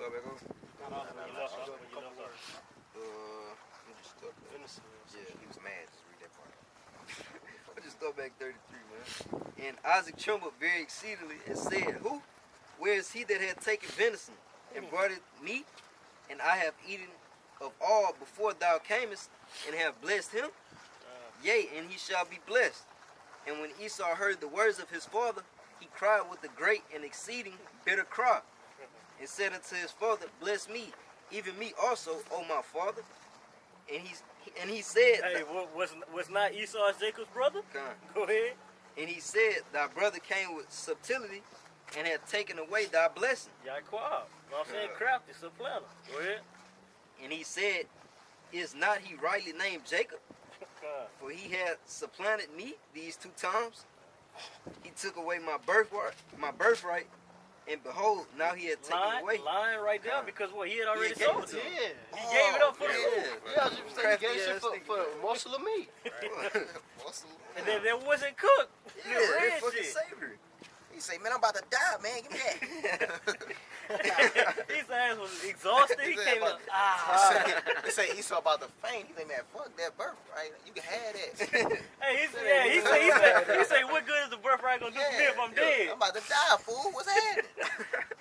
start back over? Let me just start back. Yeah, he was mad. Just read that part. I just start back 33, man. And Isaac trembled very exceedingly and said, Who? Where is he that had taken venison and brought it meat? And I have eaten of all before thou camest, and have blessed him. Yea, and he shall be blessed. And when Esau heard the words of his father, he cried with a great and exceeding bitter cry, and said unto his father, Bless me, even me also, O my father. And he said, hey, was not Esau Jacob's brother? Go ahead. And he said, Thy brother came with subtlety, and had taken away thy blessing. Yaquab. You know what I'm saying? Crafty, supplanter. Go ahead. And he said, Is not he rightly named Jacob? For he had supplanted me these 2 times. He took away my birthright, and behold, now he had taken away. Lying right there because what he had already Yeah, sold it. yeah. He gave it up for the food. Yeah, I was just saying he gave shit for a morsel of meat. And then it wasn't cooked. Yeah, The red that's fucking shit. savory. He say, man, I'm about to die, man. Give me that. His ass was exhausted. He came up. They say Esau about to faint. He say, man, fuck that birthright. You can have that. Hey, he said, what good is the birthright gonna do for me if I'm dead? I'm about to die, fool. What's happening?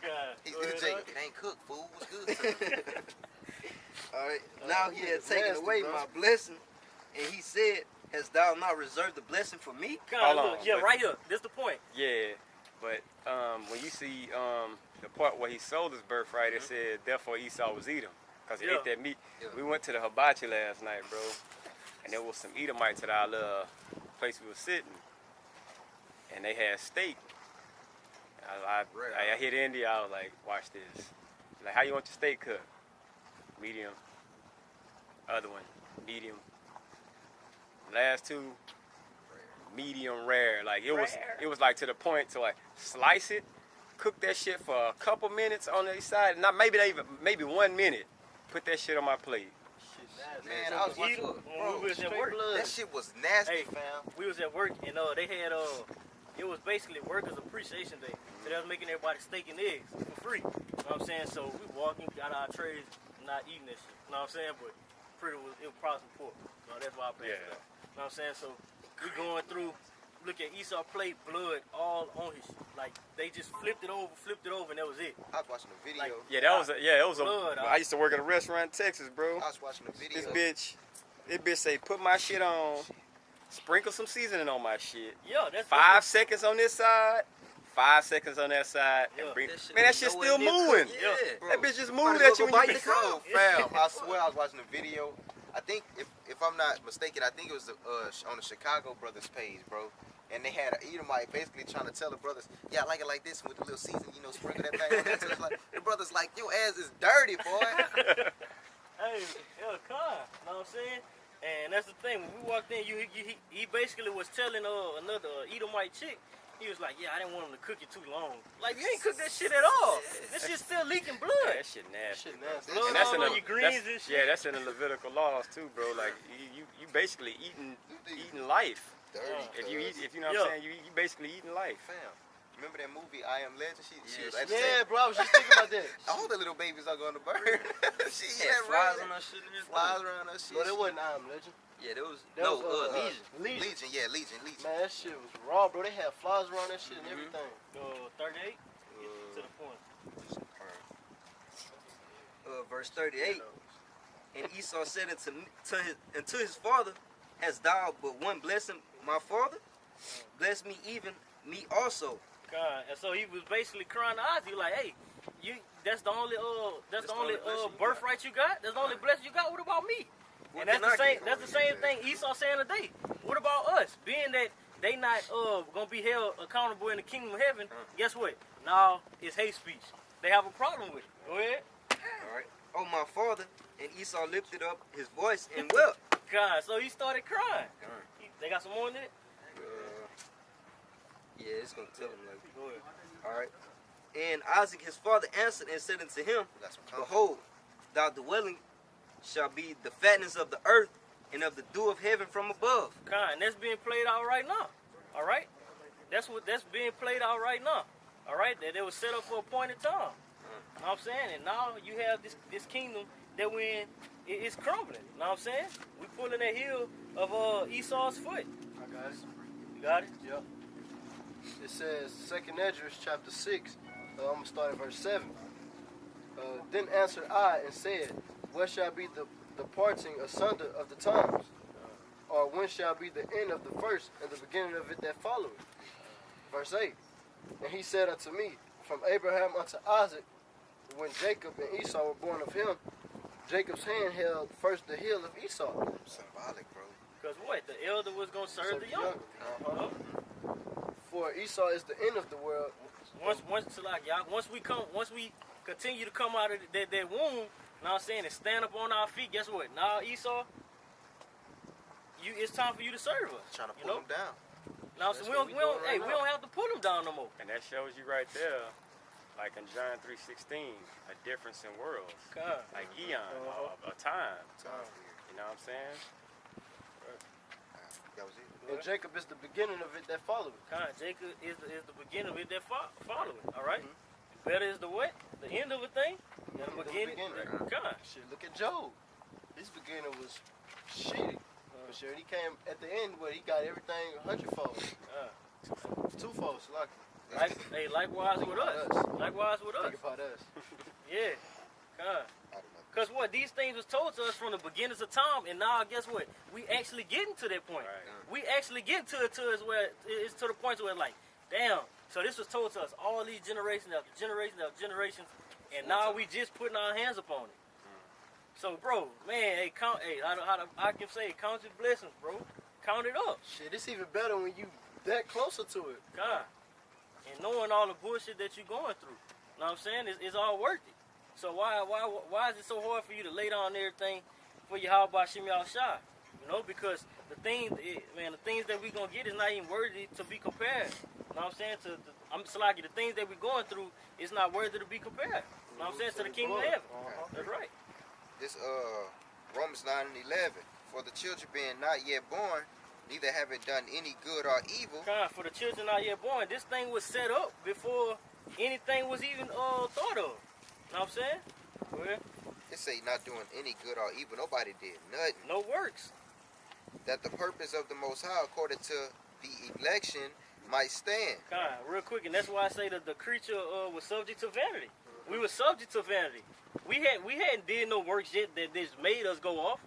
God, He said, Jacob, it ain't cooked, fool. What's good? All right. Now he had taken away my blessing, and he said, Hast thou not reserved the blessing for me? God, look, yeah, right here. This the point. Yeah, but when you see the part where he sold his birthright, it said, therefore Esau was Edom, because he ate that meat. Yeah. We went to the hibachi last night, bro, and there was some Edomites at our little place we were sitting, and they had steak. I hit India, I was like, watch this. Like, how you want your steak cooked? Medium. Other one, medium. Last 2, medium rare. Like it was like to the point to like slice it, cook that shit for a couple minutes on the side, not maybe 1 minute. Put that shit on my plate. Man, I was watching, we was at work. that shit was nasty, Hey, fam. we was at work and they had it was basically Workers' Appreciation Day. So they was making everybody steak and eggs for free. You know what I'm saying? So we walking, got our trays, not eating that shit. You know what I'm saying? But it was probably some pork. So that's why I passed it out. You know what I'm saying? So we going through, look at Esau plate, blood all on his shit. Like they just flipped it over, and that was it. I was watching a video. Like, Yeah, that was it was blood, I used to work at a restaurant in Texas, bro. I was watching a video. This bitch say, put my shit on, sprinkle some seasoning on my shit. Yeah, that's 5 seconds on this side, 5 seconds on that side, and Yeah. bring. That Man, that shit's still moving. Yeah, Bro, That bitch just Might moved as at you well when go you bite the Fam, I swear I was watching a video. I think, if I'm not mistaken, I think it was on the Chicago Brothers page, bro. And they had an Edomite basically trying to tell the brothers, yeah, I like it like this with a little season, sprinkle that thing on there. So it's like, the brothers like, your ass is dirty, boy. Hey, yeah, con. Know what I'm saying? And that's the thing. When we walked in, he basically was telling another Edomite chick. He was like, yeah, I didn't want him to cook it too long. Like, you ain't cooked that shit at all. This shit's still leaking blood. That shit nasty. Blood And that's all in on your greens and shit. Yeah, that's in the Levitical laws too, bro. Like you basically eating life. Dirty. If you know what I'm saying, you basically eating life. Fam, remember that movie I Am Legend? She was at the Yeah, bro, I was just thinking about that. all the little babies are going to burn. She Yeah, had flies on her shit. flies around her shit. But it wasn't I Am Legend. Yeah, there was That was, Legion. Legion. Legion. Man, that shit was raw, bro. They had flies around that shit and everything. 38? Get to the point. Verse 38. And Esau said unto his father, Hast thou but one blessing, my father? Bless me, even me also. God, and so he was basically crying to Isaac, like, hey, that's the only birthright you got? That's the only blessing you got? What about me? What And that's can I the get? same thing Esau saying today. What about us? Being that they not gonna be held accountable in the kingdom of heaven, guess what? Now it's hate speech. They have a problem with it. Go ahead. All right. Oh, my father. And Esau lifted up his voice and wept. God, so he started crying. They got some more in it? Yeah, it's going to tell him like, Go ahead. all right. And Isaac his father answered and said unto him, That's some comfort. Behold, thy dwelling shall be the fatness of the earth and of the dew of heaven from above. God, and that's being played out right now. All right? That's being played out right now. All right? That it was set up for a point in time. know what I'm saying? And now you have this kingdom that we're in, it's crumbling. You know what I'm saying? We pulling that heel of Esau's foot. I got it. You got it? Yep. It says, 2nd Esdras chapter 6, I'm going to start at verse 7. Then answered I and said, what shall be the parting asunder of the times? Or when shall be the end of the first and the beginning of it that followeth? Verse 8. And he said unto me, from Abraham unto Isaac, when Jacob and Esau were born of him, Jacob's hand held first the heel of Esau. Symbolic, bro. Because what? The elder was going to serve the younger. Uh-huh. For Esau is the end of the world. Once we continue to come out of that womb, you know what I'm saying, and stand up on our feet, guess what? Now Esau, it's time for you to serve us. Trying to pull them down. Now, so we don't have to pull them down no more. And that shows you right there, like in John 3:16, a difference in worlds. God. Like eon, a time. You know what I'm saying? That was it. And Jacob is the beginning of it that followeth. God, Jacob is the beginning of it that following. All right? Better is the what? The end of a thing? Than the beginning. God. Shit, look at Job. His beginning was shitty. But sure, he came at the end where he got everything 100-fold. Twofold, so like. Likewise with us. Likewise with us. Think about us. Yeah. God. Because what? These things was told to us from the beginnings of time, and now guess what? We actually getting to that point. Right. We actually getting to us where it's to the point where like, damn. So this was told to us all these generations after generations after generations, and now we just putting our hands upon it. So, bro, man, I can say, count your blessings, bro. Count it up. Shit, it's even better when you that closer to it. God. And knowing all the bullshit that you're going through. You know what I'm saying? It's all worth it. So why is it so hard for you to lay down everything for your how about Shimmy Shah? You know, because the things that we gonna get is not even worthy to be compared. You know what I'm saying? The things that we're going through is not worthy to be compared. You know what I'm saying? To the kingdom of heaven. That's right. This Romans 9:11. For the children being not yet born, neither have it done any good or evil. God, for the children not yet born, this thing was set up before anything was even thought of. You know what I'm saying? Well, It say not doing any good or evil. Nobody did nothing. no works. That the purpose of the Most High, according to the election, might stand. God, real quick, and that's why I say that the creature was subject to vanity. We were subject to vanity. We hadn't did no works yet that just made us go off.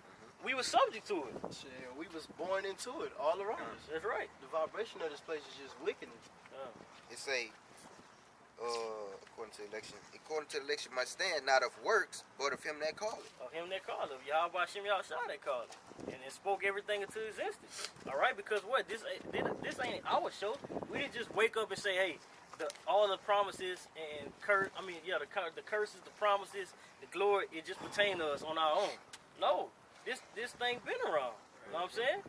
We were subject to it. Shit, we was born into it all around us. That's right. The vibration of this place is just wickedness. It say, according to the election might stand, not of works, but of him that calleth. Of him that called it. Yahweh Shem Yahshua that called it. And it spoke everything into existence. All right, because what? This ain't our show. We didn't just wake up and say, hey, all the promises and the curses, the promises, the glory, it just pertain to us on our own. No, this thing been around. You know what I'm saying?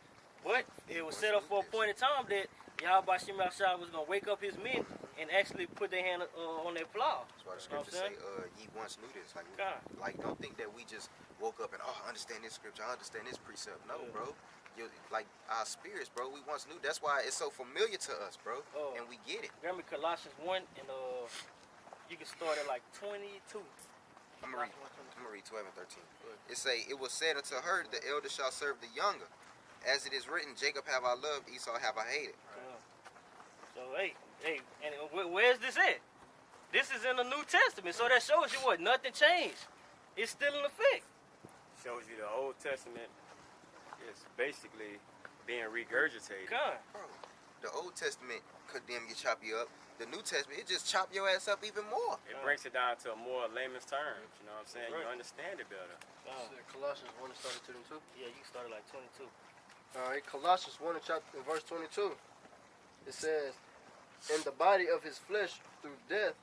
But it was set up for a point in time that Yahweh Shem Yahshua was gonna wake up his men and actually put their hand on their plow. That's why the You know what scriptures I'm say, ye once knew this. God. Like, don't think that we just woke up and, I understand this scripture, I understand this precept. No, Yeah. bro. Like, our spirits, bro, we once knew. That's why it's so familiar to us, bro. Oh. And we get it. Grab me Colossians 1 and you can start at like 22. I'm gonna read 12 and 13. It say, it was said unto her, the elder shall serve the younger. As it is written, Jacob have I loved, Esau have I hated. So hey, and where's this at? This is in the New Testament, so that shows you what? Nothing changed. It's still in effect. Shows you the Old Testament is basically being regurgitated. God. Bro, the Old Testament condemn you, chop you up. The New Testament, it just chop your ass up even more. It breaks it down to a more layman's terms. You know what I'm saying? Right. You understand it better. Shit, Colossians 1 and started to them too. Yeah, you can start at like 22. All right, Colossians 1 and verse 22. It says, in the body of his flesh through death,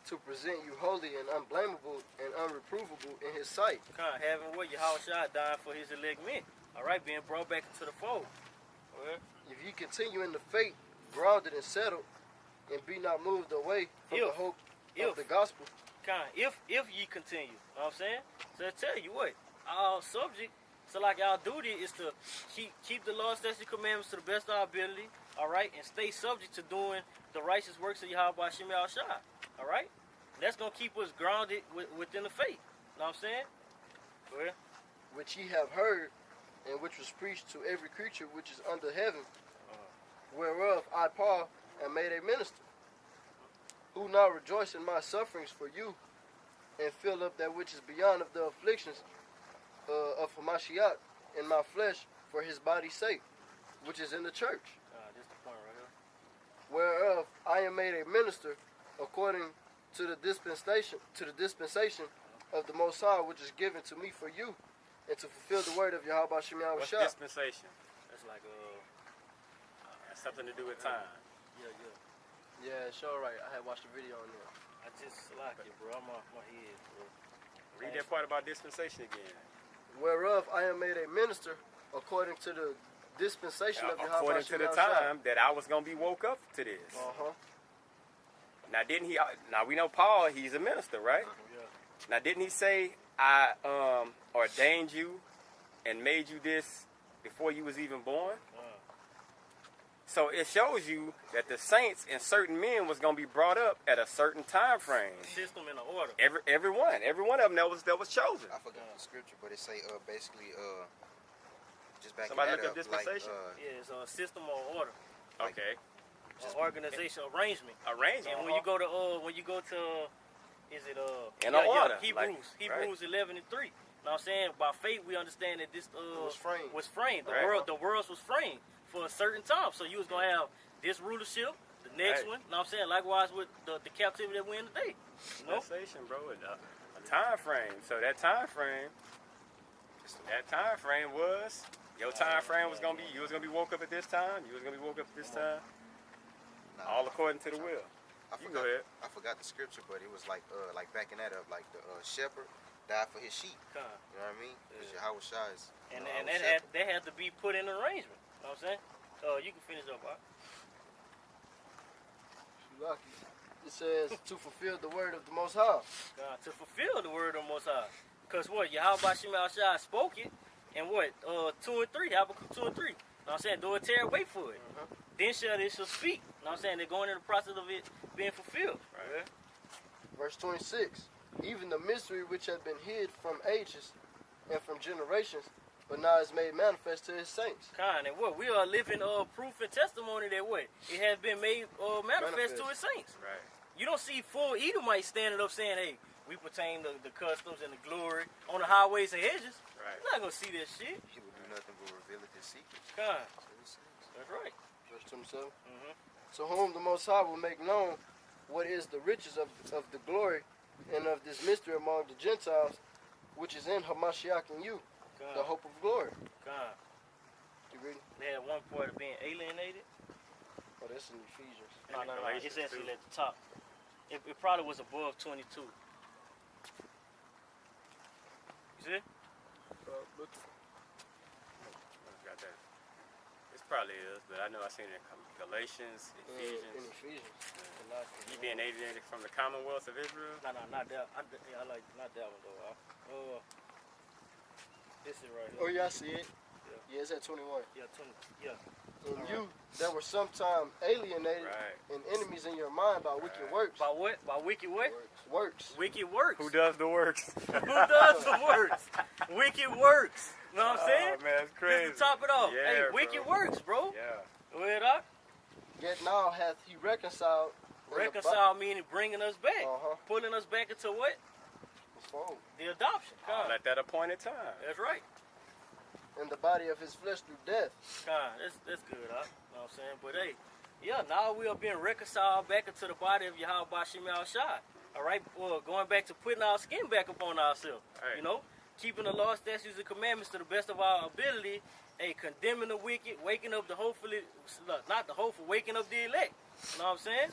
to present you holy and unblameable and unreprovable in his sight. God, having what? Yahweh died for his elect men. All right, being brought back into the fold. Well, If you continue in the faith, grounded and settled, and be not moved away from the hope of the gospel. God, if ye continue, you know what I'm saying? So I tell you what, our subject, so like our duty is to keep the law, statutes, commandments to the best of our ability, all right, and stay subject to doing the righteous works of Yahweh Shem Yahshua, all right? That's gonna keep us grounded within the faith. You know what I'm saying? Well, which ye have heard, and which was preached to every creature which is under heaven, whereof I, Paul, am made a minister, who now rejoice in my sufferings for you, and fill up that which is beyond of the afflictions of Hamashiach in my flesh for his body's sake, which is in the church, this the point right here. whereof I am made a minister according to the dispensation of the Most High, which is given to me for you, and to fulfill the word of Yahweh Shem What's Yahushua. dispensation? That's like Has something to do with time. yeah. Yeah, sure, right. I had watched a video on there. I just like it, bro. I'm off my head, bro. Read that part about dispensation again. Whereof I am made a minister according to the dispensation of Yahweh According to Shem the Yahushua. time that I was gonna be woke up to this. Uh-huh. Now didn't he? Now we know Paul. He's a minister, right? Yeah. Now didn't he say I ordained you and made you this before you was even born? So it shows you that the saints and certain men was gonna be brought up at a certain time frame. System in the order. Every one of them that was chosen. I forgot the scripture, but it say basically just back Somebody that look up, up dispensation? Yeah, it's a system or order. Okay. Just organization, arrangement. Arrangement. And when you go to, is it In a order, Hebrews, like, Hebrews 11:3. You know what I'm saying? By faith, we understand that this was framed. The Right. the world was framed for a certain time. So you was gonna have this rulership, the next Right. one. You know what I'm saying? Likewise with the captivity that we're in today. You know? Dispensation, bro. A time frame. So that time frame was your time frame was gonna be you was gonna be woke up at this time. You was gonna be woke up at this time. Nah, All according to the will. I You forgot, go ahead. I forgot the scripture, but it was like backing that up, like the shepherd died for his sheep. Kind. You know what I mean? Because Yeah. Yahweh Shai is. And you know, and our that shepherd. had to be put in arrangement. You know what I'm saying? You can finish up, Bob. Lucky. It says to fulfill the word of the Most High. To fulfill the word of the Most High. Because what? Yahweh Shem Yahushua spoke it. And what? 2 and 3. Habakkuk 2 and 3. You know what I'm saying? Do it, tear, wait for it. Then shall it shall speak. You know what I'm saying? They're going in the process of it being fulfilled. Right. Verse 26. Even the mystery which had been hid from ages and from generations, but now is made manifest to his saints. Kind. And what? We are living proof and testimony that what? It has been made manifest to his saints. Right. You don't see full Edomites standing up saying, hey, we pertain to the customs and the glory on the highways and hedges. Right. You're not going to see that shit. He will do nothing but reveal his secrets. Kind. So it says. That's right. Verse 27. Mm-hmm. To whom the Most High will make known what is the riches of the glory and of this mystery among the Gentiles, which is in Hamashiach in you, the hope of glory. God. You reading? They had one part of being alienated. Oh, that's in Ephesians. No. Galatians It's actually too. at the top. It probably was above 22. You see? Look. Got that. It probably is, but I know I seen it in Galatians, In Ephesians. Ephesians. You being alienated from the Commonwealth of Israel. No, not that. I like not that one though. This is right here. Oh, yeah, I see it. Yeah, it's at 21. Yeah, 20. Yeah. And you that were sometime alienated Right. and enemies in your mind by wicked Right. works. By what? By wicked what? Works. Wicked works. Who does the works? Who does the works? Wicked works. You know what I'm saying? Oh man, that's crazy. Just to top it off. Yeah, Hey, bro. wicked works, bro. Yeah. Go ahead, Doc. Yet now hath he reconciled. in the Reconcile meaning bringing us back. Uh-huh. Pulling us back into what? fold, The adoption. All at that appointed time. That's right. in the body of his flesh through death. That's good, Doc. You know what I'm saying? But hey, yeah, now we are being reconciled back into the body of Yahweh Shem Yahushua. All right, well, going back to putting our skin back upon ourselves. Right. You know, keeping the law, statutes, and commandments to the best of our ability. Hey, condemning the wicked, waking up the hopefully, not the hopeful, waking up the elect. You know what I'm saying?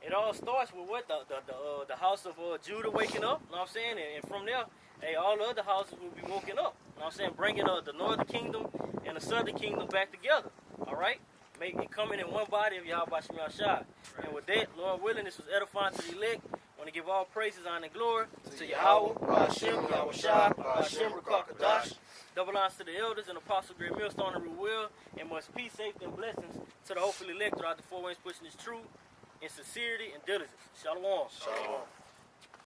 It all starts with what the house of Judah waking up. You know what I'm saying? And from there, hey, all the other houses will be woken up. You know what I'm saying? Bringing the northern kingdom and the southern kingdom back together. All right? Make it coming in one body of Yahweh Shem Yahushua. And with that, Lord willing, this was edifying to the elect. I want to give all praises, honor, and glory to Yahweh, Hashem, Yahushua, Hashem, Rekakadash. Double honors to the elders and apostles, great millstone and rule, and much peace, safety, and blessings to the hopefully elect throughout the 4 winds pushing this truth. in sincerity and diligence. Shalom. Shalom.